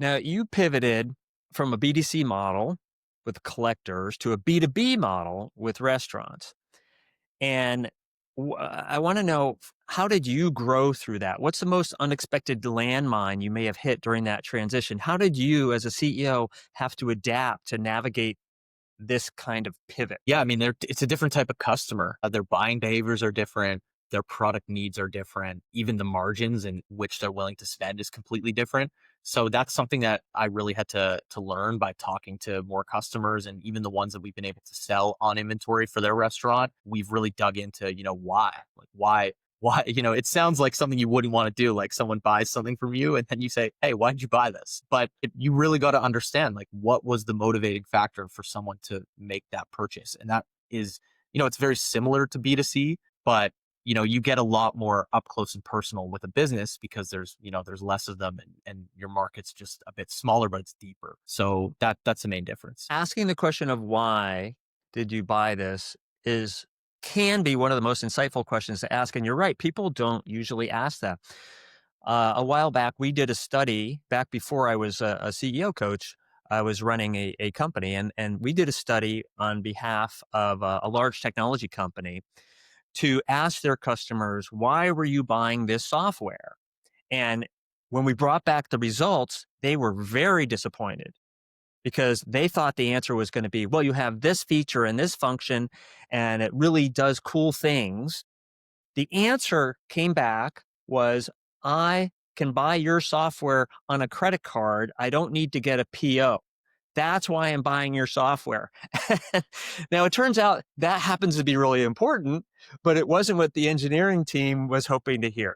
Now, you pivoted from a BDC model with collectors to a B2B model with restaurants. And I want to know, how did you grow through that? What's the most unexpected landmine you may have hit during that transition? How did you, as a CEO, have to adapt to navigate this kind of pivot? Yeah, I mean, it's a different type of customer. Their buying behaviors are different. Their product needs are different. Even the margins in which they're willing to spend is completely different. So that's something that I really had to learn by talking to more customers, and even the ones that we've been able to sell on inventory for their restaurant. We've really dug into, why, it sounds like something you wouldn't want to do. Like someone buys something from you and then you say, "Hey, why did you buy this?" But you really got to understand, like, what was the motivating factor for someone to make that purchase. And that is, it's very similar to B2C, but you get a lot more up close and personal with a business because there's less of them, and your market's just a bit smaller, but it's deeper. So that's the main difference. Asking the question of why did you buy this is can be one of the most insightful questions to ask. And you're right, people don't usually ask that. A while back, we did a study back before I was a CEO coach. I was running a company, and we did a study on behalf of a large technology company to ask their customers, why were you buying this software? And when we brought back the results, they were very disappointed because they thought the answer was going to be, well, you have this feature and this function, and it really does cool things. The answer came back was, I can buy your software on a credit card. I don't need to get a PO. That's why I'm buying your software. Now, it turns out that happens to be really important, but it wasn't what the engineering team was hoping to hear.